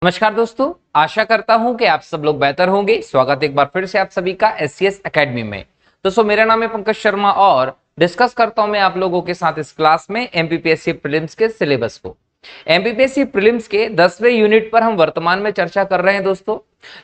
नमस्कार दोस्तों, आशा करता हूं कि आप सब लोग बेहतर होंगे। स्वागत एक बार फिर से आप सभी का एससीएस एकेडमी में। दोस्तों, मेरा नाम है पंकज शर्मा और डिस्कस करता हूं मैं आप लोगों के साथ इस क्लास में एमपीपीएससी प्रीलिम्स के सिलेबस को। एमपीपीएससी प्रीलिम्स के 10वें यूनिट पर हम वर्तमान में चर्चा कर रहे हैं। दोस्तों,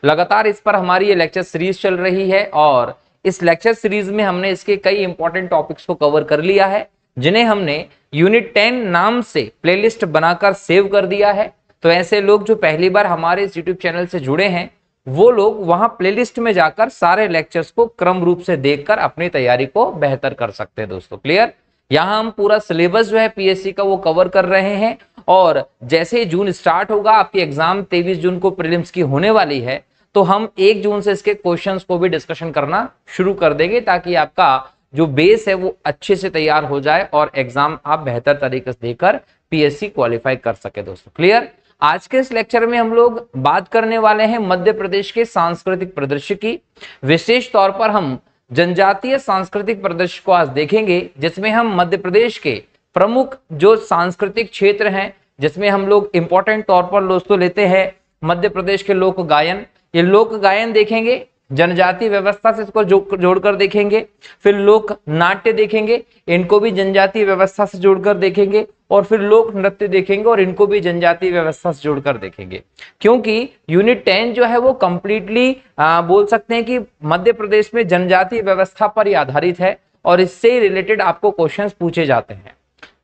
लगातार इस पर हमारी ये लेक्चर सीरीज चल रही है और इस लेक्चर सीरीज में हमने इसके कई इंपॉर्टेंट टॉपिक्स को कवर कर लिया है, जिन्हें हमने यूनिट 10 नाम से प्लेलिस्ट बनाकर सेव कर दिया है। तो ऐसे लोग जो पहली बार हमारे इस YouTube चैनल से जुड़े हैं, वो लोग वहां प्लेलिस्ट में जाकर सारे लेक्चर्स को क्रम रूप से देखकर अपनी तैयारी को बेहतर कर सकते हैं। दोस्तों, क्लियर? यहां हम पूरा सिलेबस जो है पीएससी का वो कवर कर रहे हैं और जैसे ही जून स्टार्ट होगा, आपकी एग्जाम 23 जून को प्रीलिम्स की होने वाली है, तो हम 1 जून से इसके क्वेश्चंस को भी डिस्कशन करना शुरू कर देंगे, ताकि आपका जो बेस है वो अच्छे से तैयार हो जाए और एग्जाम आप बेहतर तरीके से देकर पीएससी क्वालिफाई कर सके। दोस्तों, क्लियर? आज के इस लेक्चर में हम लोग बात करने वाले हैं मध्य प्रदेश के सांस्कृतिक परिदृश्य की। विशेष तौर पर हम जनजातीय सांस्कृतिक परिदृश्य को आज देखेंगे, जिसमें हम मध्य प्रदेश के प्रमुख जो सांस्कृतिक क्षेत्र हैं, जिसमें हम लोग इंपॉर्टेंट तौर पर दोस्तों लेते हैं मध्य प्रदेश के लोक गायन। ये लोक गायन देखेंगे, जनजातीय व्यवस्था से इसको जोड़कर देखेंगे, फिर लोक नाट्य देखेंगे, इनको भी जनजातीय व्यवस्था से जोड़कर देखेंगे, और फिर लोक नृत्य देखेंगे और इनको भी जनजातीय व्यवस्था से जोड़कर देखेंगे। क्योंकि यूनिट 10 जो है वो कंप्लीटली बोल सकते हैं कि मध्य प्रदेश में जनजातीय व्यवस्था पर ही आधारित है और इससे रिलेटेड आपको क्वेश्चंस पूछे जाते हैं।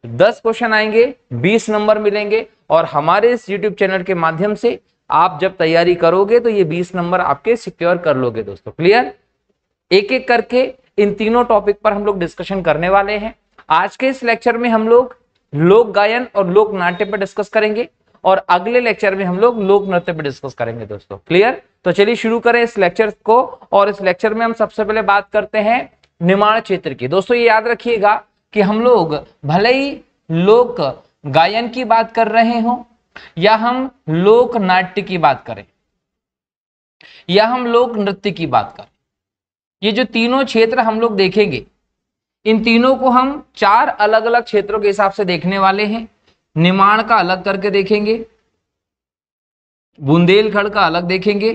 10 क्वेश्चन आएंगे, 20 नंबर मिलेंगे और हमारे इस यूट्यूब चैनल के माध्यम से आप जब तैयारी करोगे तो ये 20 नंबर आपके सिक्योर कर लोगे। दोस्तों, क्लियर? एक एक करके इन तीनों टॉपिक पर हम लोग डिस्कशन करने वाले हैं। आज के इस लेक्चर में हम लोग लोक गायन और लोक नाट्य पर डिस्कस करेंगे और अगले लेक्चर में हम लोग लोक नृत्य पर डिस्कस करेंगे। दोस्तों, क्लियर? तो चलिए शुरू करें इस लेक्चर को। और इस लेक्चर में हम सबसे पहले बात करते हैं निमाड़ क्षेत्र की। दोस्तों, ये याद रखिएगा कि हम लोग भले ही लोक गायन की बात कर रहे हो या हम लोक नाट्य की बात करें या हम लोक नृत्य की बात करें, ये जो तीनों क्षेत्र हम लोग देखेंगे, इन तीनों को हम 4 अलग अलग क्षेत्रों के हिसाब से देखने वाले हैं। निमाड़ का अलग करके देखेंगे, बुंदेलखंड का अलग देखेंगे,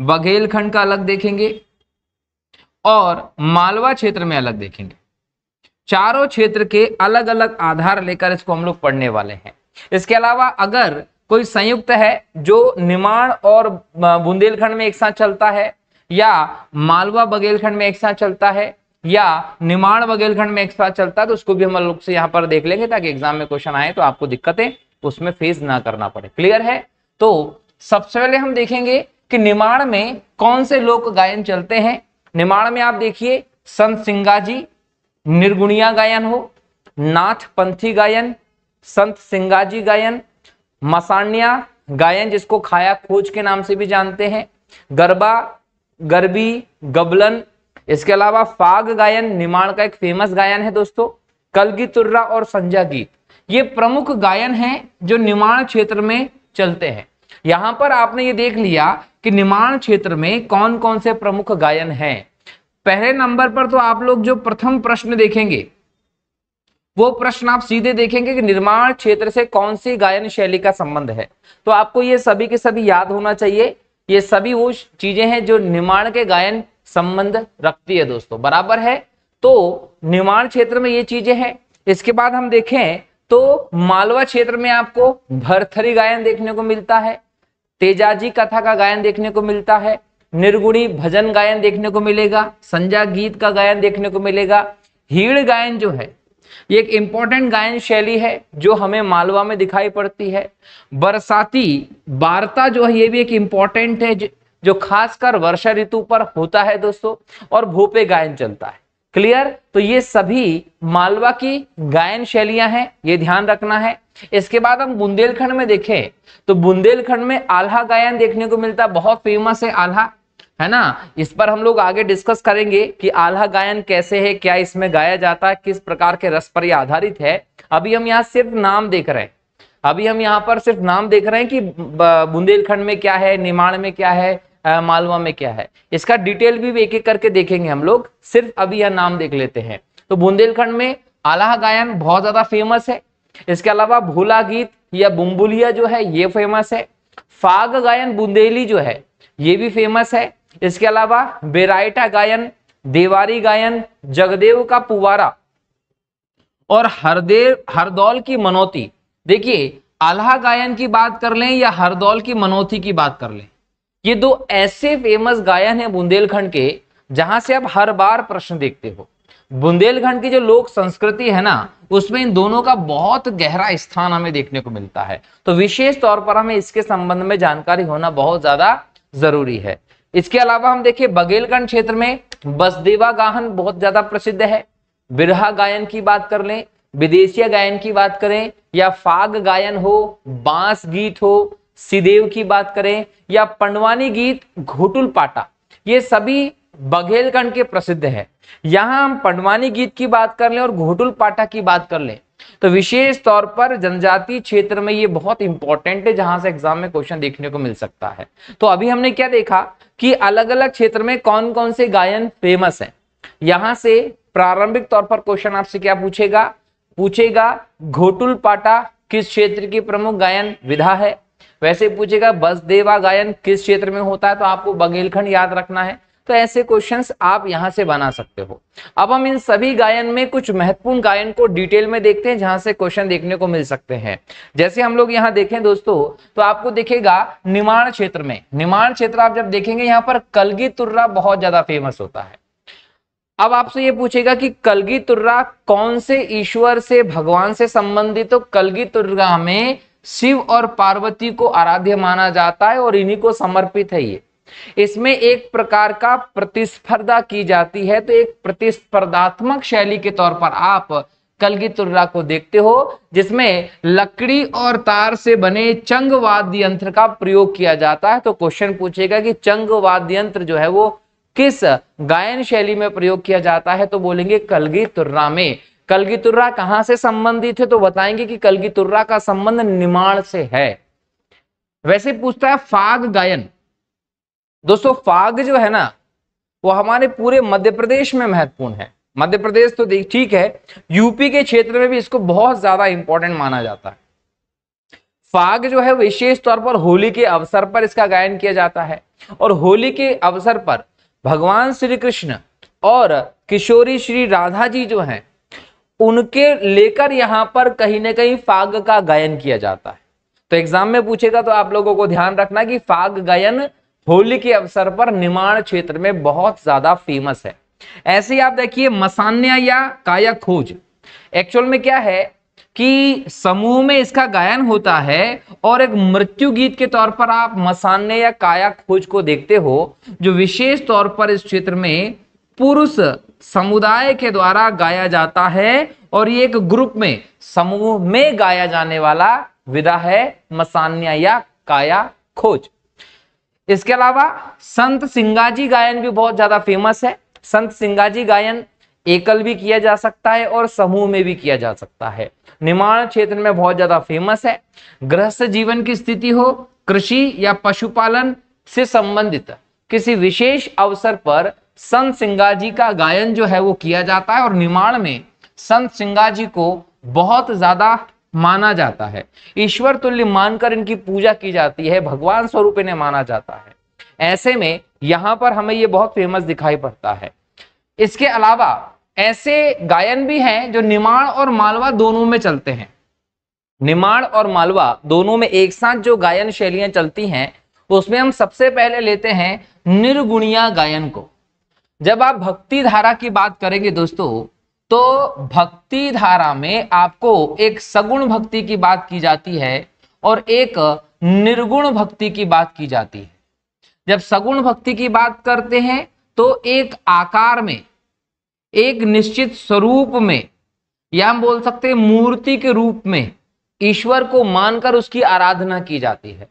बघेलखंड का अलग देखेंगे और मालवा क्षेत्र में अलग देखेंगे। चारों क्षेत्र के अलग अलग आधार लेकर इसको हम लोग पढ़ने वाले हैं। इसके अलावा अगर कोई संयुक्त है जो निमाड़ और बुंदेलखंड में एक साथ चलता है, या मालवा बघेलखंड में एक साथ चलता है, या निमाड़ बघेलखंड में एक साथ चलता है, तो उसको भी हम लोग से यहाँ पर देख लेंगे, ताकि एग्जाम में क्वेश्चन आए तो आपको दिक्कतें उसमें फेस ना करना पड़े। क्लियर है? तो सबसे पहले हम देखेंगे कि निमाड़ में कौन से लोक गायन चलते हैं। निमाड़ में आप देखिए संत सिंगाजी निर्गुणिया गायन हो, नाथ पंथी गायन, संत सिंगाजी गायन, मसान्या गायन जिसको खाया खोज के नाम से भी जानते हैं, गरबा, गरबी, गबलन, इसके अलावा फाग गायन निमाड़ का एक फेमस गायन है दोस्तों, कलगी तुर्रा और संजा गीत, ये प्रमुख गायन हैं जो निमाड़ क्षेत्र में चलते हैं। यहां पर आपने ये देख लिया कि निमाड़ क्षेत्र में कौन कौन से प्रमुख गायन हैं। पहले नंबर पर तो आप लोग जो प्रथम प्रश्न देखेंगे, वो प्रश्न आप सीधे देखेंगे कि निमाड़ क्षेत्र से कौन सी गायन शैली का संबंध है। तो आपको ये सभी के सभी याद होना चाहिए। ये सभी वो चीजें हैं जो निमाड़ के गायन संबंध रखती है। दोस्तों, बराबर है? तो निमाड़ क्षेत्र में ये चीजें हैं। इसके बाद हम देखें तो मालवा क्षेत्र में आपको भरथरी गायन देखने को मिलता है, तेजाजी कथा का गायन देखने को मिलता है, निर्गुणी भजन गायन देखने को मिलेगा, संजा गीत का गायन देखने को मिलेगा। हीड़ गायन जो है ये एक इंपॉर्टेंट गायन शैली है जो हमें मालवा में दिखाई पड़ती है। बरसाती वार्ता जो है ये भी एक इंपॉर्टेंट है जो खासकर वर्षा ऋतु पर होता है दोस्तों, और भोपे गायन चलता है। क्लियर? तो ये सभी मालवा की गायन शैलियां हैं, ये ध्यान रखना है। इसके बाद हम बुंदेलखंड में देखें तो बुंदेलखंड में आल्हा गायन देखने को मिलता है, बहुत फेमस है आल्हा, है ना। इस पर हम लोग आगे डिस्कस करेंगे कि आल्हा गायन कैसे है, क्या इसमें गाया जाता है, किस प्रकार के रस पर यह आधारित है। अभी हम यहाँ सिर्फ नाम देख रहे हैं, अभी हम यहाँ पर सिर्फ नाम देख रहे हैं कि बुंदेलखंड में क्या है, निमाड़ में क्या है, मालवा में क्या है। इसका डिटेल भी एक एक करके देखेंगे हम लोग, सिर्फ अभी यह नाम देख लेते हैं। तो बुंदेलखंड में आल्हा गायन बहुत ज्यादा फेमस है। इसके अलावा भोला गीत या बुम्बुलिया जो है ये फेमस है। फाग गायन बुंदेली जो है ये भी फेमस है। इसके अलावा बेराइटा गायन, देवारी गायन, जगदेव का पुवारा और हरदौल की मनौती। देखिए आल्हा गायन की बात कर लें या हरदौल की मनौती की बात कर लें, ये दो ऐसे फेमस गायन हैं बुंदेलखंड के जहां से आप हर बार प्रश्न देखते हो। बुंदेलखंड की जो लोक संस्कृति है ना, उसमें इन दोनों का बहुत गहरा स्थान हमें देखने को मिलता है। तो विशेष तौर पर हमें इसके संबंध में जानकारी होना बहुत ज्यादा जरूरी है। इसके अलावा हम देखें बघेलखंड क्षेत्र में बसदेवा गायन बहुत ज्यादा प्रसिद्ध है। बिरहा गायन की बात कर लें, विदेशिया गायन की बात करें या फाग गायन हो, बांस गीत हो, सिदेव की बात करें या पंडवानी गीत, घोटुल पाटा, ये सभी बघेलखंड के प्रसिद्ध है। यहां हम पंडवानी गीत की बात कर लें और घोटुल पाटा की बात कर लें तो विशेष तौर पर जनजातीय क्षेत्र में ये बहुत इंपॉर्टेंट है, जहां से एग्जाम में क्वेश्चन देखने को मिल सकता है। तो अभी हमने क्या देखा कि अलग अलग क्षेत्र में कौन कौन से गायन फेमस है। यहां से प्रारंभिक तौर पर क्वेश्चन आपसे क्या पूछेगा घोटुल पाटा किस क्षेत्र की प्रमुख गायन विधा है। वैसे पूछेगा बसदेवा गायन किस क्षेत्र में होता है, तो आपको बघेलखंड याद रखना है। तो ऐसे क्वेश्चंस आप यहां से बना सकते हो। अब हम इन सभी गायन में कुछ महत्वपूर्ण गायन को डिटेल में देखते हैं जहां से क्वेश्चन देखने को मिल सकते हैं। जैसे हम लोग यहां देखें दोस्तों तो आपको दिखेगा निमाड़ क्षेत्र में, निमाड़ क्षेत्र आप जब देखेंगे यहाँ पर कलगी तुर्रा बहुत ज्यादा फेमस होता है। अब आपसे ये पूछेगा कि कलगी तुर्रा कौन से ईश्वर से, भगवान से संबंधित, तो कलगी तुर्रा में शिव और पार्वती को आराध्य माना जाता है और इन्हीं को समर्पित है ये। इसमें एक प्रकार का प्रतिस्पर्धा की जाती है, तो एक प्रतिस्पर्धात्मक शैली के तौर पर आप कलगी तुर्रा को देखते हो जिसमें लकड़ी और तार से बने चंग वाद्य यंत्र का प्रयोग किया जाता है। तो क्वेश्चन पूछेगा कि चंग वाद्य यंत्र जो है वो किस गायन शैली में प्रयोग किया जाता है, तो बोलेंगे कलगी तुर्रा में। कलगी तुर्रा कहां से संबंधित है, तो बताएंगे कि कलगी तुर्रा का संबंध निमाड़ से है। वैसे पूछता है फाग गायन। दोस्तों फाग जो है ना वो हमारे पूरे मध्य प्रदेश में महत्वपूर्ण है। मध्य प्रदेश तो ठीक है, यूपी के क्षेत्र में भी इसको बहुत ज्यादा इंपॉर्टेंट माना जाता है। फाग जो है विशेष तौर पर होली के अवसर पर इसका गायन किया जाता है और होली के अवसर पर भगवान श्री कृष्ण और किशोरी श्री राधा जी जो हैं उनके लेकर यहाँ पर कहीं ना कहीं फाग का गायन किया जाता है। तो एग्जाम में पूछेगा तो आप लोगों को ध्यान रखना कि फाग गायन होली के अवसर पर निमाड़ क्षेत्र में बहुत ज्यादा फेमस है। ऐसे ही आप देखिए मसान्या या काया खोज। एक्चुअल में क्या है कि समूह में इसका गायन होता है और एक मृत्यु गीत के तौर पर आप मसान्या या काया खोज को देखते हो, जो विशेष तौर पर इस क्षेत्र में पुरुष समुदाय के द्वारा गाया जाता है और ये एक ग्रुप में समूह में गाया जाने वाला विधा है मसान्या या काया खोज। इसके अलावा संत सिंगाजी गायन भी बहुत ज्यादा फेमस है। संत सिंगाजी गायन एकल भी किया जा सकता है और समूह में भी किया जा सकता है। निमाड़ क्षेत्र में बहुत ज्यादा फेमस है। गृहस्थ जीवन की स्थिति हो, कृषि या पशुपालन से संबंधित किसी विशेष अवसर पर संत सिंगाजी का गायन जो है वो किया जाता है और निमाड़ में संत सिंगाजी को बहुत ज्यादा माना जाता है। ईश्वर तुल्य मानकर इनकी पूजा की जाती है, भगवान स्वरूप इन्हें माना जाता है। ऐसे में यहां पर हमें ये बहुत फेमस दिखाई पड़ता है। इसके अलावा ऐसे गायन भी हैं जो निमाड़ और मालवा दोनों में चलते हैं। निमाड़ और मालवा दोनों में एक साथ जो गायन शैलियां चलती हैं उसमें हम सबसे पहले लेते हैं निर्गुणिया गायन को। जब आप भक्ति धारा की बात करेंगे दोस्तों तो भक्ति धारा में आपको एक सगुण भक्ति की बात की जाती है और एक निर्गुण भक्ति की बात की जाती है। जब सगुण भक्ति की बात करते हैं तो एक आकार में, एक निश्चित स्वरूप में, या हम बोल सकते हैं मूर्ति के रूप में ईश्वर को मानकर उसकी आराधना की जाती है।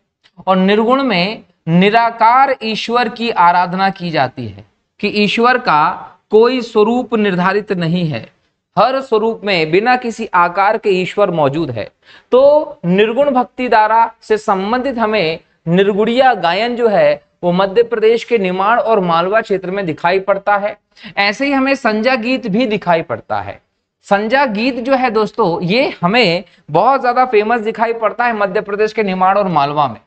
और निर्गुण में निराकार ईश्वर की आराधना की जाती है कि ईश्वर का कोई स्वरूप निर्धारित नहीं है, हर स्वरूप में बिना किसी आकार के ईश्वर मौजूद है। तो निर्गुण भक्ति धारा से संबंधित हमें निर्गुणिया गायन जो है वो मध्य प्रदेश के निमाड़ और मालवा क्षेत्र में दिखाई पड़ता है। ऐसे ही हमें संजा गीत भी दिखाई पड़ता है। संजा गीत जो है दोस्तों ये हमें बहुत ज्यादा फेमस दिखाई पड़ता है मध्य प्रदेश के निमाड़ और मालवा में।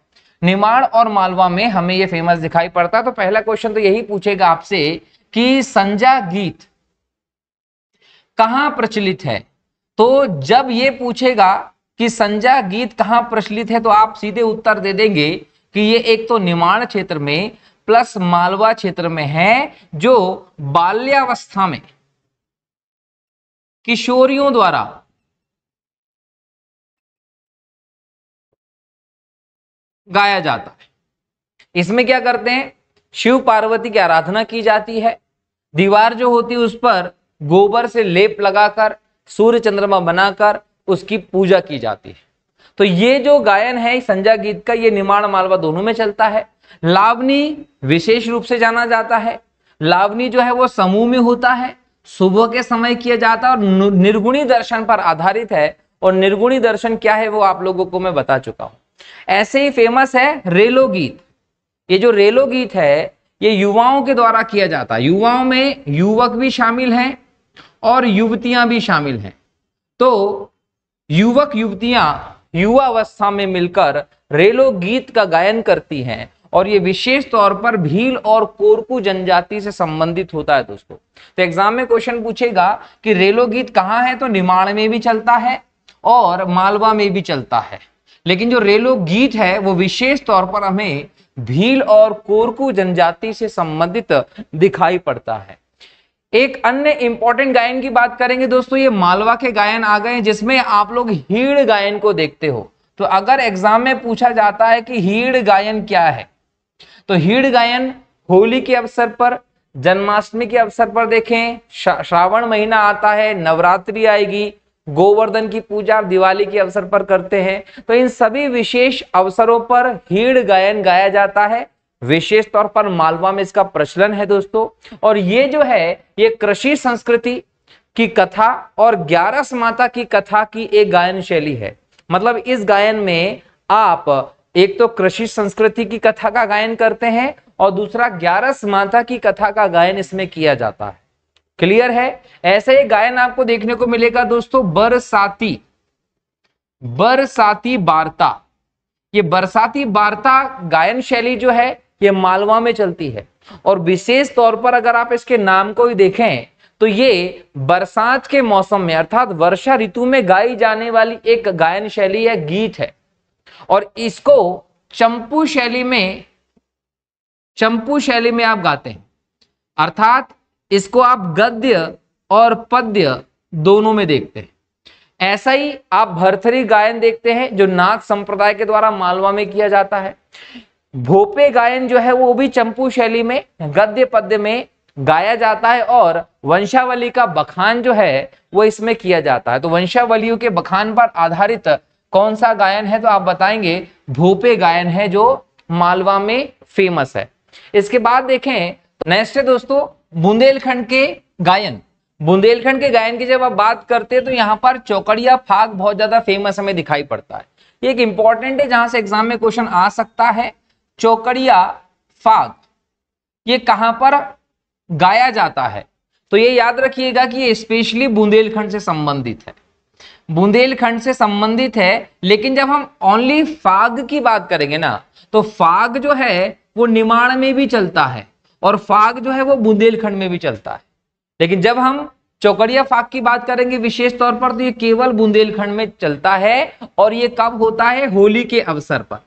निमाड़ और मालवा में हमें ये फेमस दिखाई पड़ता है। तो पहला क्वेश्चन तो यही पूछेगा आपसे कि संजा गीत कहां प्रचलित है। तो जब ये पूछेगा कि संजा गीत कहां प्रचलित है तो आप सीधे उत्तर दे देंगे कि ये एक तो निमाड़ क्षेत्र में प्लस मालवा क्षेत्र में है, जो बाल्यावस्था में किशोरियों द्वारा गाया जाता है। इसमें क्या करते हैं, शिव पार्वती की आराधना की जाती है, दीवार जो होती है उस पर गोबर से लेप लगाकर सूर्य चंद्रमा बनाकर उसकी पूजा की जाती है। तो ये जो गायन है संजा गीत का, ये निमाड़ मालवा दोनों में चलता है। लावनी विशेष रूप से जाना जाता है। लावनी जो है वो समूह में होता है, सुबह के समय किया जाता है और निर्गुणी दर्शन पर आधारित है। और निर्गुणी दर्शन क्या है वो आप लोगों को मैं बता चुका हूं। ऐसे ही फेमस है रेलो गीत। ये जो रेलो गीत है ये युवाओं के द्वारा किया जाता है। युवाओं में युवक भी शामिल हैं और युवतियां भी शामिल हैं। तो युवक युवतियां युवा अवस्था में मिलकर रेलो गीत का गायन करती हैं और ये विशेष तौर पर भील और कोरकू जनजाति से संबंधित होता है दोस्तों। तो एग्जाम में क्वेश्चन पूछेगा कि रेलो गीत कहां है, तो निमाड़ में भी चलता है और मालवा में भी चलता है। लेकिन जो रेलो गीत है वो विशेष तौर पर हमें भील और कोरकू जनजाति से संबंधित दिखाई पड़ता है। एक अन्य इंपॉर्टेंट गायन की बात करेंगे दोस्तों, ये मालवा के गायन आ गए जिसमें आप लोग हीड़ गायन को देखते हो। तो अगर एग्जाम में पूछा जाता है कि हीड़ गायन क्या है, तो हीड़ गायन होली के अवसर पर, जन्माष्टमी के अवसर पर देखें, श्रावण महीना आता है, नवरात्रि आएगी, गोवर्धन की पूजा दिवाली के अवसर पर करते हैं, तो इन सभी विशेष अवसरों पर हीड़ गायन गाया जाता है। विशेष तौर पर मालवा में इसका प्रचलन है दोस्तों। और ये जो है ये कृषि संस्कृति की कथा और 11 माता की कथा की एक गायन शैली है। मतलब इस गायन में आप एक तो कृषि संस्कृति की कथा का गायन करते हैं और दूसरा 11 माता की कथा का गायन इसमें किया जाता है। क्लियर है। ऐसे ही गायन आपको देखने को मिलेगा दोस्तों बरसाती वार्ता। ये बरसाती वार्ता गायन शैली जो है ये मालवा में चलती है। और विशेष तौर पर अगर आप इसके नाम को ही देखें तो ये बरसात के मौसम में अर्थात वर्षा ऋतु में गाई जाने वाली एक गायन शैली है, गीत है। और इसको चंपू शैली में आप गाते हैं, अर्थात इसको आप गद्य और पद्य दोनों में देखते हैं। ऐसा ही आप भरथरी गायन देखते हैं जो नाथ संप्रदाय के द्वारा मालवा में किया जाता है। भोपे गायन जो है वो भी चंपू शैली में गद्य पद्य में गाया जाता है और वंशावली का बखान जो है वो इसमें किया जाता है। तो वंशावलियों के बखान पर आधारित कौन सा गायन है, तो आप बताएंगे भोपे गायन है जो मालवा में फेमस है। इसके बाद देखें नेक्स्ट है दोस्तों बुंदेलखंड के गायन। बुंदेलखंड के गायन की जब आप बात करते हैं तो यहाँ पर चौकड़िया फाग बहुत ज्यादा फेमस हमें दिखाई पड़ता है। ये एक इंपॉर्टेंट है जहां से एग्जाम में क्वेश्चन आ सकता है। चौकड़िया फाग ये कहां पर गाया जाता है, तो ये याद रखिएगा कि ये स्पेशली बुंदेलखंड से संबंधित है, बुंदेलखंड से संबंधित है। लेकिन जब हम ओनली फाग की बात करेंगे ना, तो फाग जो है वो निमाड़ में भी चलता है और फाग जो है वो बुंदेलखंड में भी चलता है। लेकिन जब हम चौकड़िया फाग की बात करेंगे विशेष तौर पर, तो ये केवल बुंदेलखंड में चलता है। और ये कब होता है, होली के अवसर पर।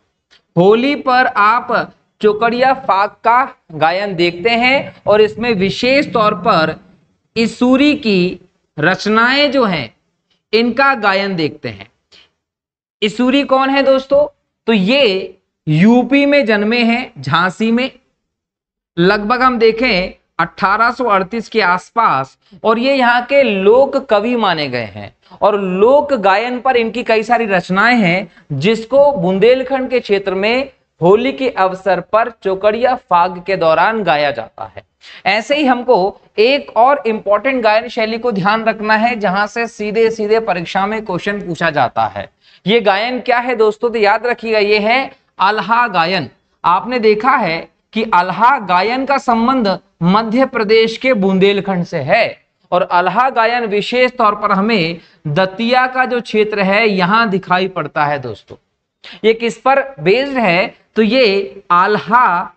होली पर आप चौकड़िया फाग का गायन देखते हैं और इसमें विशेष तौर पर इसूरी की रचनाएं जो हैं इनका गायन देखते हैं। इसूरी कौन है दोस्तों, तो ये यूपी में जन्मे हैं, झांसी में। लगभग हम देखें 1838 के आसपास, और ये यहाँ के लोक कवि माने गए हैं और लोक गायन पर इनकी कई सारी रचनाएं हैं जिसको बुंदेलखंड के क्षेत्र में होली के अवसर पर चौकड़िया फाग के दौरान गाया जाता है। ऐसे ही हमको एक और इंपॉर्टेंट गायन शैली को ध्यान रखना है जहां से सीधे सीधे परीक्षा में क्वेश्चन पूछा जाता है। ये गायन क्या है दोस्तों, तो याद रखिएगा ये है अल्हा गायन। आपने देखा है कि अल्हा गायन का संबंध मध्य प्रदेश के बुंदेलखंड से है और अल्हा गायन विशेष तौर पर हमें दतिया का जो क्षेत्र है यहां दिखाई पड़ता है दोस्तों। ये किस पर बेस्ड है? तो ये आल्हा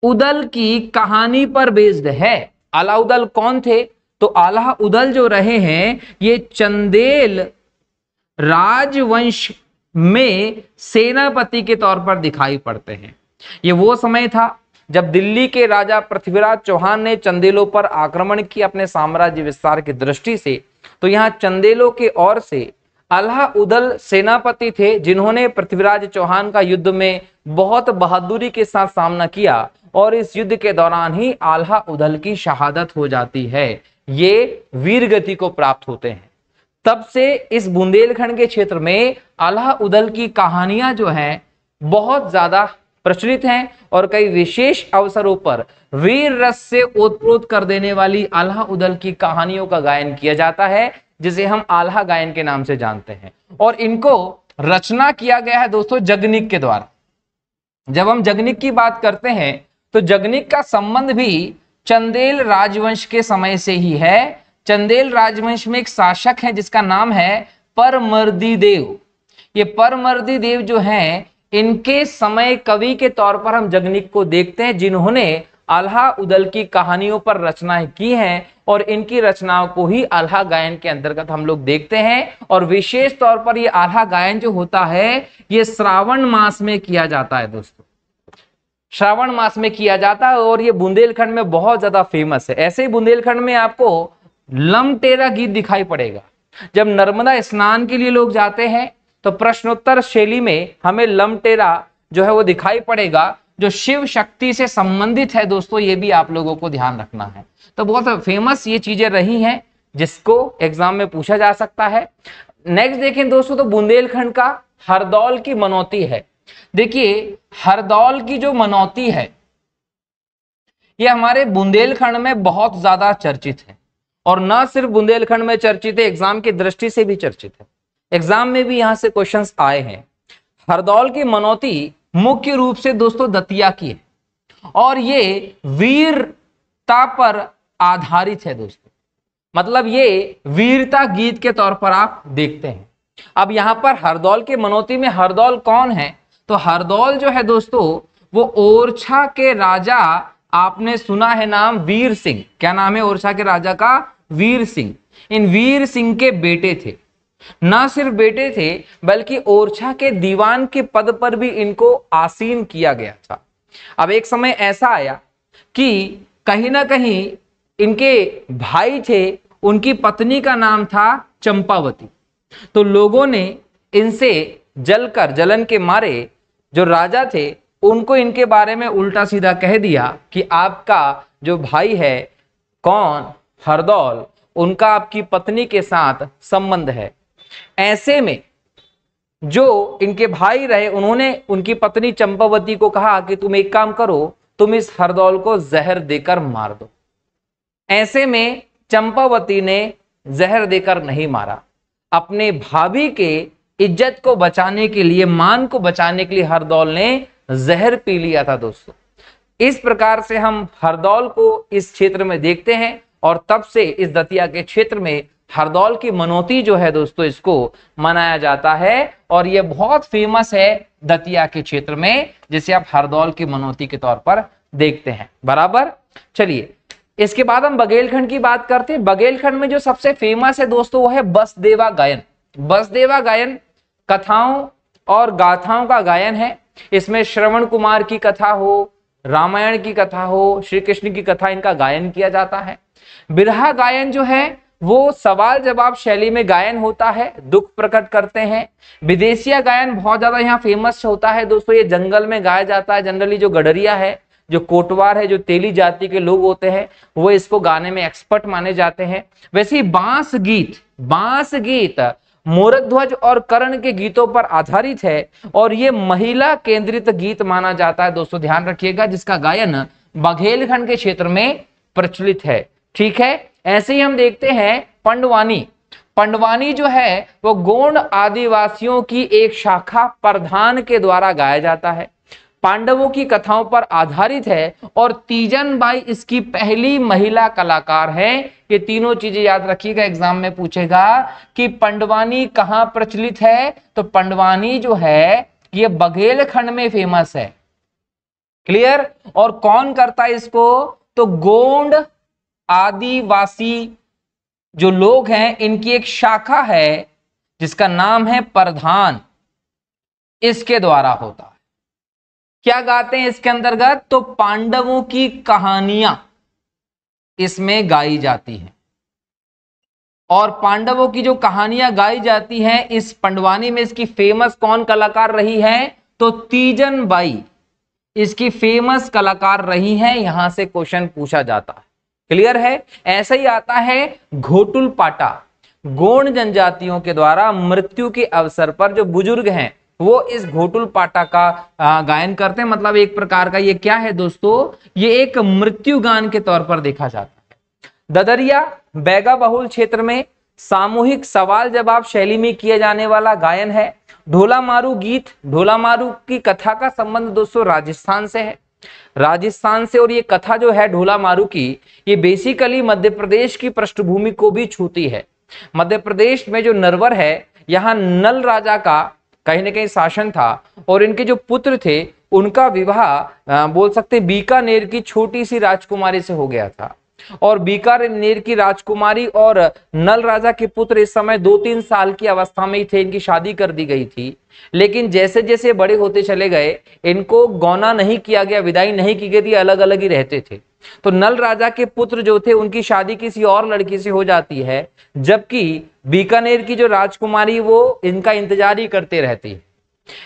उदल की कहानी पर बेस्ड है। आल्हा उदल कौन थे? तो आल्हा उदल जो रहे हैं ये चंदेल राजवंश में सेनापति के तौर पर दिखाई पड़ते हैं। ये वो समय था जब दिल्ली के राजा पृथ्वीराज चौहान ने चंदेलों पर आक्रमण किया अपने साम्राज्य विस्तार की दृष्टि से। तो यहाँ चंदेलों के ओर से आल्हा उदल सेनापति थे जिन्होंने पृथ्वीराज चौहान का युद्ध में बहुत बहादुरी के साथ सामना किया और इस युद्ध के दौरान ही आल्हा उदल की शहादत हो जाती है। ये वीर गति को प्राप्त होते हैं। तब से इस बुंदेलखंड के क्षेत्र में आल्हा उदल की कहानियां जो हैं बहुत ज्यादा प्रचलित हैं और कई विशेष अवसरों पर वीर रस से ओतप्रोत कर देने वाली आल्हा उदल की कहानियों का गायन किया जाता है, जिसे हम आल्हा गायन के नाम से जानते हैं। और इनको रचना किया गया है दोस्तों जगनिक के द्वारा। जब हम जगनिक की बात करते हैं तो जगनिक का संबंध भी चंदेल राजवंश के समय से ही है। चंदेल राजवंश में एक शासक है जिसका नाम है परमर्दी देव। ये परमर्दी देव जो हैं इनके समय कवि के तौर पर हम जगनिक को देखते हैं, जिन्होंने आल्हा उदल की कहानियों पर रचनाएं की हैं और इनकी रचनाओं को ही आल्हा गायन के अंतर्गत हम लोग देखते हैं। और विशेष तौर पर ये आल्हा गायन जो होता है ये श्रावण मास में किया जाता है दोस्तों, श्रावण मास में किया जाता है और ये बुंदेलखंड में बहुत ज्यादा फेमस है। ऐसे ही बुंदेलखंड में आपको लमटेरा गीत दिखाई पड़ेगा। जब नर्मदा स्नान के लिए लोग जाते हैं तो प्रश्नोत्तर शैली में हमें लमटेरा जो है वो दिखाई पड़ेगा, जो शिव शक्ति से संबंधित है दोस्तों। ये भी आप लोगों को ध्यान रखना है। तो बहुत फेमस ये चीजें रही हैं जिसको एग्जाम में पूछा जा सकता है। नेक्स्ट देखें दोस्तों तो बुंदेलखंड का हरदौल की मनौती है। देखिए हरदौल की जो मनौती है ये हमारे बुंदेलखंड में बहुत ज्यादा चर्चित है और न सिर्फ बुंदेलखंड में चर्चित है, एग्जाम की दृष्टि से भी चर्चित है। एग्जाम में भी यहां से क्वेश्चंस आए हैं। हरदौल की मनौती मुख्य रूप से दोस्तों दतिया की है और ये वीरता पर आधारित है दोस्तों। मतलब ये वीरता गीत के तौर पर आप देखते हैं। अब यहां पर हरदौल के मनौती में हरदौल कौन है? तो हरदौल जो है दोस्तों वो ओरछा के राजा, आपने सुना है नाम वीर सिंह। क्या नाम है ओरछा के राजा का? वीर सिंह। इन वीर सिंह के बेटे थे। ना सिर्फ बेटे थे बल्कि ओरछा के दीवान के पद पर भी इनको आसीन किया गया था। अब एक समय ऐसा आया कि कहीं ना कहीं इनके भाई थे, उनकी पत्नी का नाम था चंपावती। तो लोगों ने इनसे जलन के मारे जो राजा थे उनको इनके बारे में उल्टा सीधा कह दिया कि आपका जो भाई है कौन, हरदौल, उनका आपकी पत्नी के साथ संबंध है। ऐसे में जो इनके भाई रहे उन्होंने उनकी पत्नी चंपावती को कहा कि तुम एक काम करो, तुम इस हरदौल को जहर देकर मार दो। ऐसे में चंपावती ने जहर देकर नहीं मारा। अपने भाभी के इज्जत को बचाने के लिए, मान को बचाने के लिए हरदौल ने जहर पी लिया था दोस्तों। इस प्रकार से हम हरदौल को इस क्षेत्र में देखते हैं और तब से इस दतिया के क्षेत्र में हरदौल की मनौती जो है दोस्तों इसको मनाया जाता है और ये बहुत फेमस है दतिया के क्षेत्र में, जिसे आप हरदौल की मनौती के तौर पर देखते हैं। बराबर। चलिए इसके बाद हम बघेलखंड की बात करते हैं। बघेलखंड में जो सबसे फेमस है दोस्तों वो है बसदेवा गायन। बसदेवा गायन कथाओं और गाथाओं का गायन है। इसमें श्रवण कुमार की कथा हो, रामायण की कथा हो, श्री कृष्ण की कथा, इनका गायन किया जाता है। बिरहा गायन जो है वो सवाल जवाब शैली में गायन होता है, दुख प्रकट करते हैं। विदेशिया गायन बहुत ज्यादा यहाँ फेमस होता है दोस्तों। ये जंगल में गाया जाता है। जनरली जो गडरिया है, जो कोटवार है, जो तेली जाति के लोग होते हैं वो इसको गाने में एक्सपर्ट माने जाते हैं। वैसे ही बांस गीत मोरध्वज और कर्ण के गीतों पर आधारित है और ये महिला केंद्रित गीत माना जाता है दोस्तों, ध्यान रखिएगा, जिसका गायन बघेलखंड के क्षेत्र में प्रचलित है। ठीक है। ऐसे ही हम देखते हैं पंडवानी। पंडवानी जो है वो गोंड आदिवासियों की एक शाखा प्रधान के द्वारा गाया जाता है। पांडवों की कथाओं पर आधारित है और तीजन बाई इसकी पहली महिला कलाकार है। ये तीनों चीजें याद रखिएगा, एग्जाम में पूछेगा कि पंडवानी कहां प्रचलित है, तो पंडवानी जो है ये बघेलखंड में फेमस है। क्लियर? और कौन करता है इसको, तो गोंड आदिवासी जो लोग हैं इनकी एक शाखा है जिसका नाम है प्रधान, इसके द्वारा होता है। क्या गाते हैं इसके अंतर्गत, तो पांडवों की कहानियां इसमें गाई जाती हैं। और पांडवों की जो कहानियां गाई जाती हैं इस पंडवानी में, इसकी फेमस कौन कलाकार रही है, तो तीजन बाई इसकी फेमस कलाकार रही है। यहां से क्वेश्चन पूछा जाता है। क्लियर है? ऐसा ही आता है घोटुल पाटा, गोंड जनजातियों के द्वारा मृत्यु के अवसर पर जो बुजुर्ग हैं वो इस घोटुल पाटा का गायन करते हैं। मतलब एक प्रकार का ये क्या है दोस्तों, ये एक मृत्यु गान के तौर पर देखा जाता है। ददरिया बैगा बहुल क्षेत्र में सामूहिक सवाल जवाब शैली में किया जाने वाला गायन है। ढोला मारू गीत, ढोला मारू की कथा का संबंध दोस्तों राजस्थान से है, राजस्थान से। और ये कथा जो है ढोला मारू की, ये बेसिकली मध्य प्रदेश की पृष्ठभूमि को भी छूती है। मध्य प्रदेश में जो नरवर है, यहाँ नल राजा का कहीं ना कहीं शासन था और इनके जो पुत्र थे उनका विवाह बोल सकते बीकानेर की छोटी सी राजकुमारी से हो गया था। और बीकानेर की राजकुमारी और नल राजा के पुत्र इस समय 2-3 साल की अवस्था में ही थे, इनकी शादी कर दी गई थी। लेकिन जैसे जैसे बड़े होते चले गए इनको गौना नहीं किया गया, विदाई नहीं की गई थी, अलग अलग ही रहते थे। तो नल राजा के पुत्र जो थे उनकी शादी किसी और लड़की से हो जाती है, जबकि बीकानेर की जो राजकुमारी वो इनका इंतजार ही करते रहती है।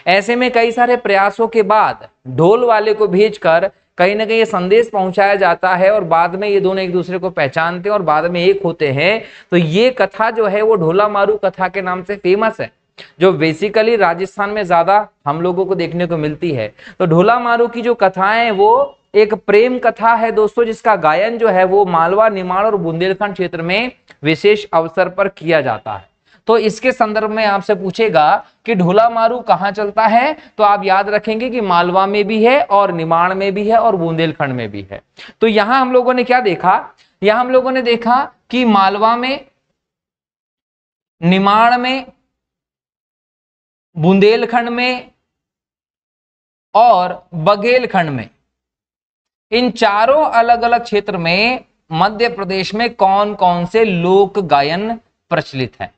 ऐसे में कई सारे प्रयासों के बाद ढोल वाले को भेजकर कहीं ना कहीं ये संदेश पहुंचाया जाता है और बाद में ये दोनों एक दूसरे को पहचानते हैं और बाद में एक होते हैं। तो ये कथा जो है वो ढोला मारू कथा के नाम से फेमस है, जो बेसिकली राजस्थान में ज्यादा हम लोगों को देखने को मिलती है। तो ढोला मारू की जो कथाएं वो एक प्रेम कथा है दोस्तों, जिसका गायन जो है वो मालवा, निमाड़ और बुंदेलखंड क्षेत्र में विशेष अवसर पर किया जाता है। तो इसके संदर्भ में आपसे पूछेगा कि ढोला मारू कहां चलता है, तो आप याद रखेंगे कि मालवा में भी है और निमाड़ में भी है और बुंदेलखंड में भी है। तो यहां हम लोगों ने क्या देखा, यहां हम लोगों ने देखा कि मालवा में, निमाड़ में, बुंदेलखंड में और बघेलखंड में, इन चारों अलग अलग क्षेत्र में मध्य प्रदेश में कौन कौन से लोक गायन प्रचलित हैं।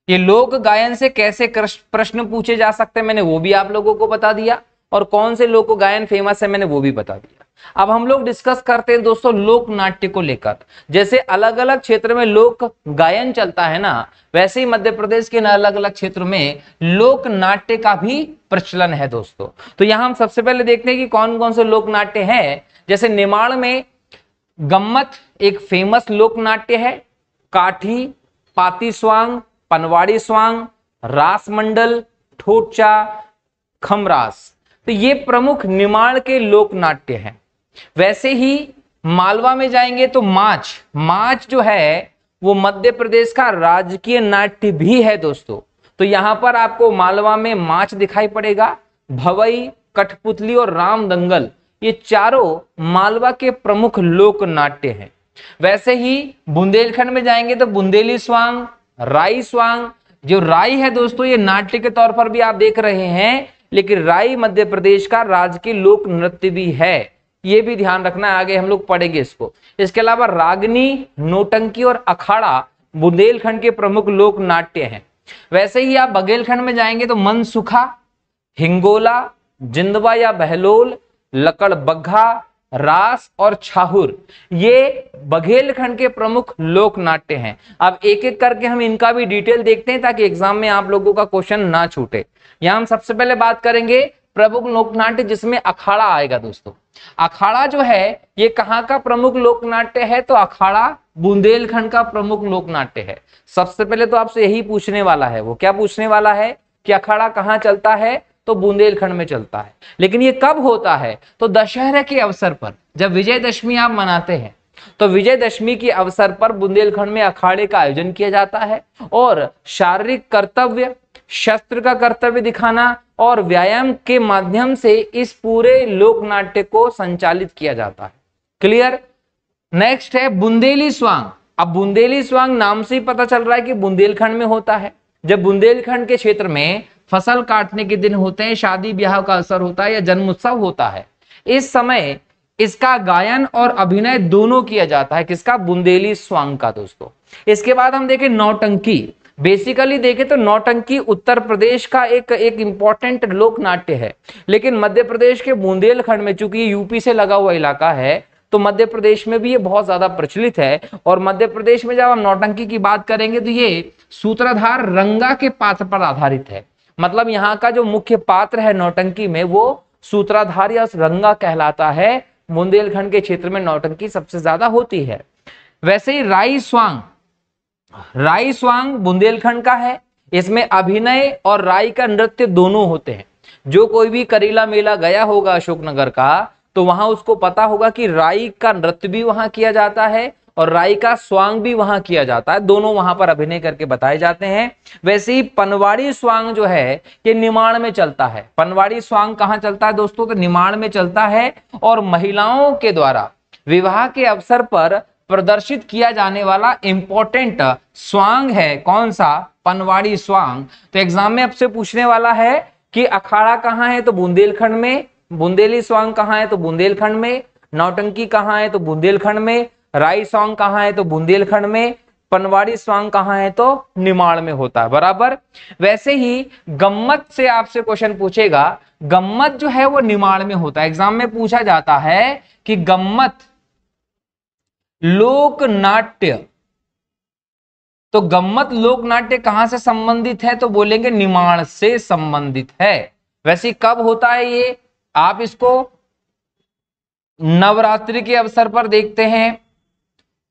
ये लोक गायन से कैसे प्रश्न पूछे जा सकते हैं मैंने वो भी आप लोगों को बता दिया, और कौन से लोक गायन फेमस है मैंने वो भी बता दिया। अब हम लोग डिस्कस करते हैं दोस्तों लोक नाट्य को लेकर। जैसे अलग अलग क्षेत्र में लोक गायन चलता है ना, वैसे ही मध्य प्रदेश के अलग अलग क्षेत्र में लोक नाट्य का भी प्रचलन है दोस्तों। तो यहां हम सबसे पहले देखते हैं कि कौन कौन से लोक नाट्य है। जैसे निमाड़ में गम्मत एक फेमस लोक नाट्य है। काठी, पाती स्वांग, पनवाड़ी स्वांग, रास मंडल, ठोचा, खमरास, तो ये प्रमुख निमाड़ के लोक नाट्य हैं। वैसे ही मालवा में जाएंगे तो माच जो है वो मध्य प्रदेश का राजकीय नाट्य भी है दोस्तों। तो यहां पर आपको मालवा में माच दिखाई पड़ेगा। भवई, कठपुतली और राम दंगल, ये चारों मालवा के प्रमुख लोक नाट्य हैं। वैसे ही बुंदेलखंड में जाएंगे तो बुंदेली स्वांग, राई स्वांग, जो राई है दोस्तों ये नाट्य के तौर पर भी आप देख रहे हैं, लेकिन राई मध्य प्रदेश का राज्य लोक नृत्य भी है, ये भी ध्यान रखना है, आगे हम लोग पढ़ेंगे इसको। इसके अलावा रागनी, नौटंकी और अखाड़ा बुंदेलखंड के प्रमुख लोक नाट्य हैं। वैसे ही आप बघेलखंड में जाएंगे तो मनसुखा, हिंगोला, जिंदवा या बहलोल, लकड़ बग्घा, रास और छाहुर, ये बघेलखंड के प्रमुख लोक नाट्य हैं। अब एक एक करके हम इनका भी डिटेल देखते हैं ताकि एग्जाम में आप लोगों का क्वेश्चन ना छूटे। यहां हम सबसे पहले बात करेंगे प्रमुख लोक नाट्य, जिसमें अखाड़ा आएगा दोस्तों। अखाड़ा जो है ये कहां का प्रमुख लोक नाट्य है, तो अखाड़ा बुंदेलखंड का प्रमुख लोक नाट्य है। सबसे पहले तो आपसे यही पूछने वाला है, वो क्या पूछने वाला है कि अखाड़ा कहां चलता है, तो बुंदेलखंड में चलता है। लेकिन ये कब होता है, तो दशहरे के अवसर पर, जब विजयदशमी आप मनाते हैं तो विजयदशमी के अवसर पर बुंदेलखंड में अखाड़े का आयोजन किया जाता है। और शारीरिक कर्तव्य, शस्त्र का कर्तव्य दिखाना और व्यायाम के माध्यम से इस पूरे लोक नाट्य को संचालित किया जाता है। क्लियर। नेक्स्ट है बुंदेली स्वांग। अब बुंदेली स्वांग नाम से ही पता चल रहा है कि बुंदेलखंड में होता है। जब बुंदेलखंड के क्षेत्र में फसल काटने के दिन होते हैं, शादी ब्याह का अवसर होता है या जन्मोत्सव होता है, इस समय इसका गायन और अभिनय दोनों किया जाता है। किसका? बुंदेली स्वांग का दोस्तों। इसके बाद हम देखें नौटंकी। बेसिकली देखें तो नौटंकी उत्तर प्रदेश का एक इंपॉर्टेंट लोक नाट्य है, लेकिन मध्य प्रदेश के बुंदेलखंड में, चूंकि यूपी से लगा हुआ इलाका है, तो मध्य प्रदेश में भी ये बहुत ज्यादा प्रचलित है। और मध्य प्रदेश में जब हम नौटंकी की बात करेंगे तो ये सूत्रधार रंगा के पात्र पर आधारित है। मतलब यहाँ का जो मुख्य पात्र है नौटंकी में वो सूत्रधार या रंगा कहलाता है। बुंदेलखंड के क्षेत्र में नौटंकी सबसे ज्यादा होती है। वैसे ही राई स्वांग, राई स्वांग बुंदेलखंड का है। इसमें अभिनय और राई का नृत्य दोनों होते हैं। जो कोई भी करीला मेला गया होगा अशोकनगर का, तो वहां उसको पता होगा कि राई का नृत्य भी वहां किया जाता है और राई का स्वांग भी वहां किया जाता है। दोनों वहां पर अभिनय करके बताए जाते हैं। वैसे ही पनवाड़ी स्वांग जो है ये निमाड़ में चलता है। पनवाड़ी स्वांग कहाँ चलता है दोस्तों? तो निमाड़ में चलता है और महिलाओं के द्वारा विवाह के अवसर पर प्रदर्शित किया जाने वाला इंपॉर्टेंट स्वांग है। कौन सा? पनवाड़ी स्वांग। तो एग्जाम में आपसे पूछने वाला है कि अखाड़ा कहाँ है? तो बुंदेलखंड में। बुंदेली स्वांग कहाँ है? तो बुंदेलखंड में। नौटंकी कहाँ है? तो बुंदेलखंड में। राई स्वांग कहाँ है? तो बुंदेलखंड में। पनवाड़ी स्वांग कहाँ है? तो निमाड़ में होता है। बराबर। वैसे ही गम्मत से आपसे क्वेश्चन पूछेगा। गम्मत जो है वो निमाड़ में होता है। एग्जाम में पूछा जाता है कि गम्मत लोक नाट्य, तो गम्मत लोक नाट्य कहां से संबंधित है? तो बोलेंगे निमाड़ से संबंधित है। वैसे कब होता है ये? आप इसको नवरात्रि के अवसर पर देखते हैं,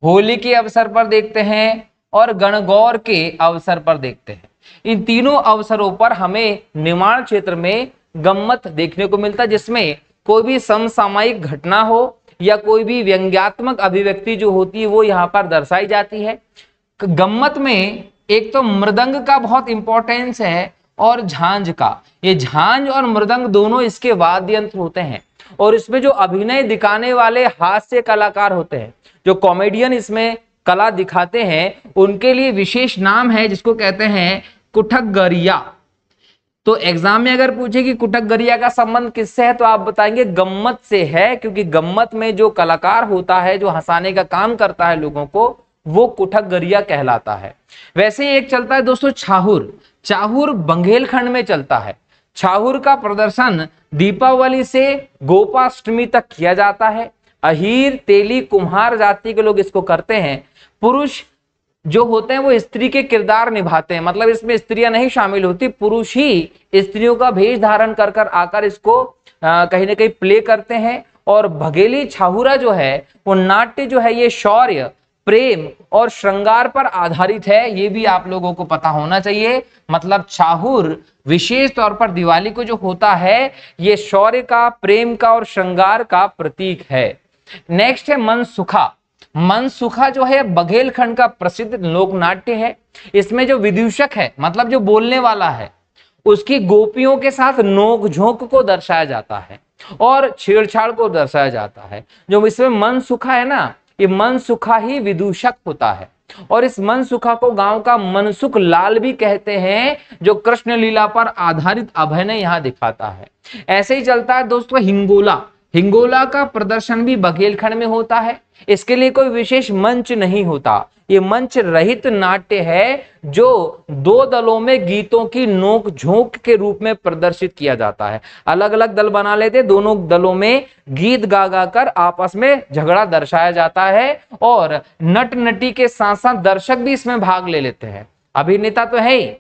होली के अवसर पर देखते हैं और गणगौर के अवसर पर देखते हैं। इन तीनों अवसरों पर हमें निमाड़ क्षेत्र में गम्मत देखने को मिलता है, जिसमें कोई भी समसामयिक घटना हो या कोई भी व्यंग्यात्मक अभिव्यक्ति जो होती है वो यहाँ पर दर्शाई जाती है। गम्मत में एक तो मृदंग का बहुत इंपॉर्टेंस है और झांझ का। ये झांझ और मृदंग दोनों इसके वाद्य यंत्र होते हैं और इसमें जो अभिनय दिखाने वाले हास्य कलाकार होते हैं, जो कॉमेडियन इसमें कला दिखाते हैं, उनके लिए विशेष नाम है जिसको कहते हैं कुठगरिया। तो एग्जाम में अगर पूछे कि कुठगरिया का संबंध किससे है तो आप बताएंगे गम्मत से है, क्योंकि गम्मत में जो कलाकार होता है, जो हंसाने का काम करता है लोगों को, वो कुठगरिया कहलाता है। वैसे ही एक चलता है दोस्तों छाहुर। छाहुर बंघेलखंड में चलता है। छाहुर का प्रदर्शन दीपावली से गोपाष्टमी तक किया जाता है। अहीर, तेली, कुम्हार जाति के लोग इसको करते हैं। पुरुष जो होते हैं वो स्त्री के किरदार निभाते हैं, मतलब इसमें स्त्रियां नहीं शामिल होती, पुरुष ही स्त्रियों का भेष धारण कर कर आकर इसको कहीं ना कहीं प्ले करते हैं। और भगेली छाहुरा जो है वो नाट्य जो है ये शौर्य, प्रेम और श्रृंगार पर आधारित है। ये भी आप लोगों को पता होना चाहिए। मतलब छाहुर विशेष तौर पर दिवाली को जो होता है ये शौर्य का, प्रेम का और श्रृंगार का प्रतीक है। नेक्स्ट है मनसुखा। मनसुखा जो है बघेलखंड का प्रसिद्ध लोक नाट्य है। इसमें जो विदूषक है, मतलब जो बोलने वाला है, उसकी गोपियों के साथ नोक झोंक को दर्शाया जाता है और छेड़छाड़ को दर्शाया जाता है। जो इसमें मनसुखा है ना, ये मनसुखा ही विदूषक होता है और इस मनसुखा को गांव का मनसुख लाल भी कहते हैं, जो कृष्ण लीला पर आधारित अभिनय यहाँ दिखाता है। ऐसे ही चलता है दोस्तों हिंगोला। हिंगोला का प्रदर्शन भी बघेलखंड में होता है। इसके लिए कोई विशेष मंच नहीं होता, ये मंच रहित नाट्य है जो दो दलों में गीतों की नोक झोंक के रूप में प्रदर्शित किया जाता है। अलग अलग दल बना लेते, दोनों दलों में गीत गा गा कर आपस में झगड़ा दर्शाया जाता है और नट नटी के साथ साथ दर्शक भी इसमें भाग ले लेते हैं। अभिनेता तो है ही,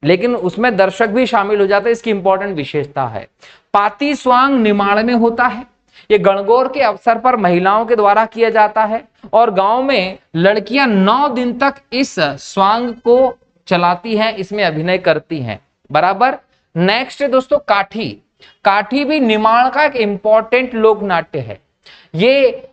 लेकिन उसमें दर्शक भी शामिल हो जाते हैं। इसकी इंपॉर्टेंट विशेषता है। पाती स्वांग निमाड़ में होता है। ये गणगौर के अवसर पर महिलाओं के द्वारा किया जाता है और गांव में लड़कियां 9 दिन तक इस स्वांग को चलाती हैं, इसमें अभिनय करती हैं। बराबर। नेक्स्ट है दोस्तों काठी। काठी भी निमाड़ का एक इंपॉर्टेंट लोक नाट्य है। ये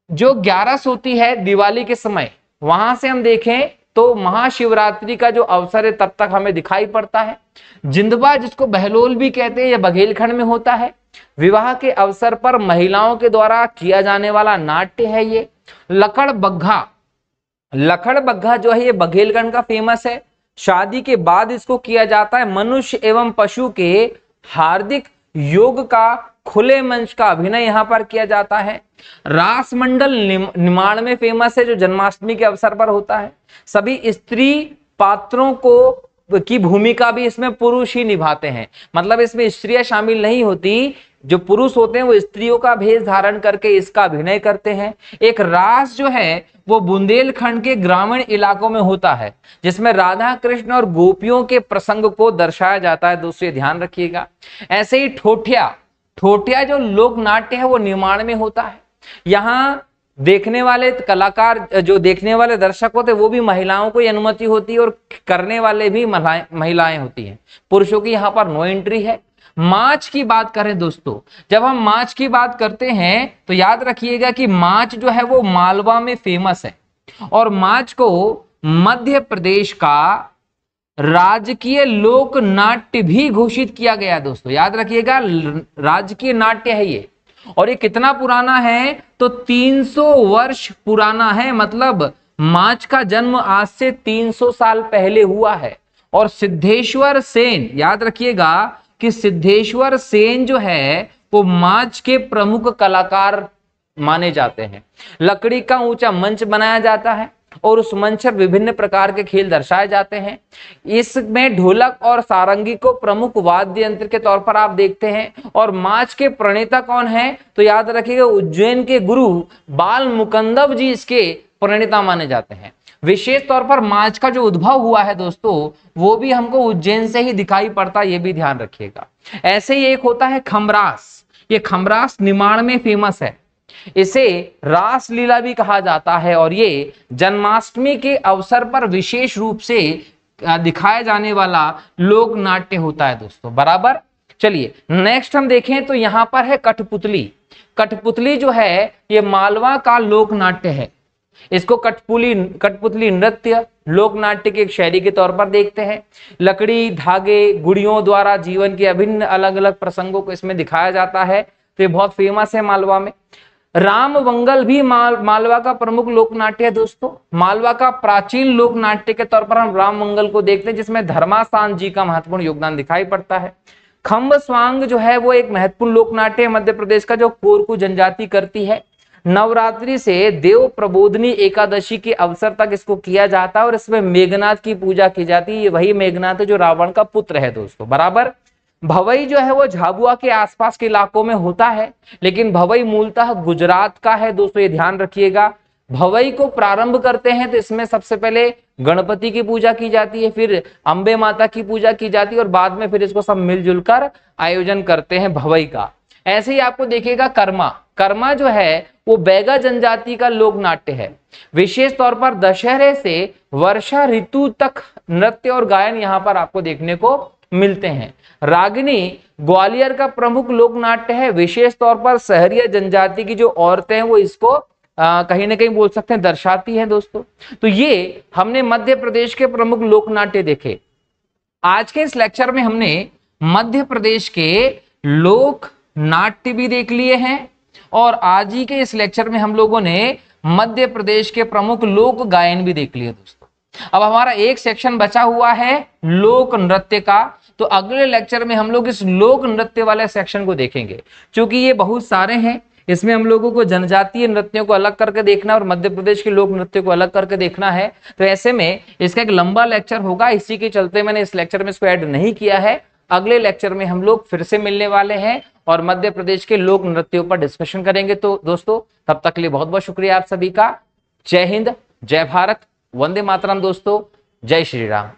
जो 11 होती है दिवाली के समय, वहां से हम देखें तो महाशिवरात्रि का जो अवसर है तब तक हमें दिखाई पड़ता है। जिंदवा, जिसको बहलोल भी कहते हैं, यह बघेलखंड में होता है। विवाह के अवसर पर महिलाओं के द्वारा किया जाने वाला नाट्य है ये। लकड़ बग्घा, लखड़ बग्घा जो है ये बघेलखंड का फेमस है। शादी के बाद इसको किया जाता है। मनुष्य एवं पशु के हार्दिक योग का खुले मंच का अभिनय यहाँ पर किया जाता है। रास मंडल निमाड़ में फेमस है, जो जन्माष्टमी के अवसर पर होता है। सभी स्त्री पात्रों को की भूमिका भी इसमें पुरुष ही निभाते हैं, मतलब इसमें स्त्रियां शामिल नहीं होती। जो पुरुष होते हैं वो स्त्रियों का भेष धारण करके इसका अभिनय करते हैं। एक रास जो है वो बुंदेलखंड के ग्रामीण इलाकों में होता है, जिसमें राधा कृष्ण और गोपियों के प्रसंग को दर्शाया जाता है। दोस्तों ये ध्यान रखिएगा। ऐसे ही ठोठिया, ठोठिया जो लोक नाट्य है वो निमाड़ में होता है। यहाँ देखने वाले कलाकार, जो देखने वाले दर्शक होते हैं वो भी महिलाओं को अनुमति होती है और करने वाले भी महिलाएं होती हैं। पुरुषों की यहाँ पर नो एंट्री है। माच की बात करें दोस्तों, जब हम माच की बात करते हैं तो याद रखिएगा कि माच जो है वो मालवा में फेमस है, और माच को मध्य प्रदेश का राजकीय लोक नाट्य भी घोषित किया गया। दोस्तों याद रखिएगा, राजकीय नाट्य है ये। और ये कितना पुराना है तो 300 वर्ष पुराना है, मतलब माच का जन्म आज से 300 साल पहले हुआ है। और सिद्धेश्वर सेन, याद रखिएगा कि सिद्धेश्वर सेन जो है वो माच के प्रमुख कलाकार माने जाते हैं। लकड़ी का ऊंचा मंच बनाया जाता है और उस मंच पर विभिन्न प्रकार के खेल दर्शाए जाते हैं। इसमें ढोलक और सारंगी को प्रमुख वाद्य यंत्र के तौर पर आप देखते हैं। और माच के प्रणेता कौन है तो याद रखिएगा, उज्जैन के गुरु बाल मुकंदव जी इसके प्रणेता माने जाते हैं। विशेष तौर पर माच का जो उद्भव हुआ है दोस्तों वो भी हमको उज्जैन से ही दिखाई पड़ता है, ये भी ध्यान रखिएगा। ऐसे ही एक होता है खमरास। ये खमरास निमाड़ में फेमस है। इसे रास लीला भी कहा जाता है और ये जन्माष्टमी के अवसर पर विशेष रूप से दिखाया जाने वाला लोक नाट्य होता है दोस्तों, बराबर। चलिए नेक्स्ट हम देखें तो यहां पर है कठपुतली। कठपुतली जो है ये मालवा का लोक नाट्य है। इसको कठपुतली नृत्य लोक नाट्य की एक शैली के तौर पर देखते हैं। लकड़ी, धागे, गुड़ियों द्वारा जीवन के अभिन्न अलग अलग प्रसंगों को इसमें दिखाया जाता है, तो ये बहुत फेमस है मालवा में। राम मंगल भी मालवा का प्रमुख लोक नाट्य है दोस्तों। मालवा का प्राचीन लोक नाट्य के तौर पर हम राम मंगल को देखते हैं, जिसमें धर्मासान जी का महत्वपूर्ण योगदान दिखाई पड़ता है। खम्ब स्वांग जो है वो एक महत्वपूर्ण लोक नाट्य है मध्य प्रदेश का, जो कोरकू जनजाति करती है। नवरात्रि से देव प्रबोधनी एकादशी के अवसर तक इसको किया जाता है और इसमें मेघनाथ की पूजा की जाती है। ये वही मेघनाथ है जो रावण का पुत्र है दोस्तों, बराबर। भवई जो है वो झाबुआ के आसपास के इलाकों में होता है, लेकिन भवई मूलतः गुजरात का है दोस्तों, ये ध्यान रखिएगा। भवई को प्रारंभ करते हैं तो इसमें सबसे पहले गणपति की पूजा की जाती है, फिर अंबे माता की पूजा की जाती है और बाद में फिर इसको सब मिलजुल कर आयोजन करते हैं भवई का। ऐसे ही आपको देखिएगा कर्मा। कर्मा जो है वो बैगा जनजाति का लोक नाट्य है। विशेष तौर पर दशहरे से वर्षा ऋतु तक नृत्य और गायन यहाँ पर आपको देखने को मिलते हैं। रागिनी ग्वालियर का प्रमुख लोक नाट्य है। विशेष तौर पर सहरिया जनजाति की जो औरतें हैं वो इसको कहीं ना कहीं बोल सकते हैं दर्शाती हैं दोस्तों। तो ये हमने मध्य प्रदेश के प्रमुख लोक नाट्य देखे। आज के इस लेक्चर में हमने मध्य प्रदेश के लोक नाट्य भी देख लिए हैं और आज ही के इस लेक्चर में हम लोगों ने मध्य प्रदेश के प्रमुख लोक गायन भी देख लिए दोस्तों। अब हमारा एक सेक्शन बचा हुआ है लोक नृत्य का, तो अगले लेक्चर में हम लोग इस लोक नृत्य वाले सेक्शन को देखेंगे। क्योंकि ये बहुत सारे हैं, इसमें हम लोगों को जनजातीय नृत्यों को अलग करके देखना और मध्य प्रदेश के लोक नृत्य को अलग करके देखना है, तो ऐसे में इसका एक लंबा लेक्चर होगा। इसी के चलते मैंने इस लेक्चर में इसको ऐड नहीं किया है। अगले लेक्चर में हम लोग फिर से मिलने वाले हैं और मध्य प्रदेश के लोक नृत्यों पर डिस्कशन करेंगे। तो दोस्तों तब तक के लिए बहुत बहुत शुक्रिया आप सभी का। जय हिंद, जय भारत, वंदे मातरम दोस्तों, जय श्री राम।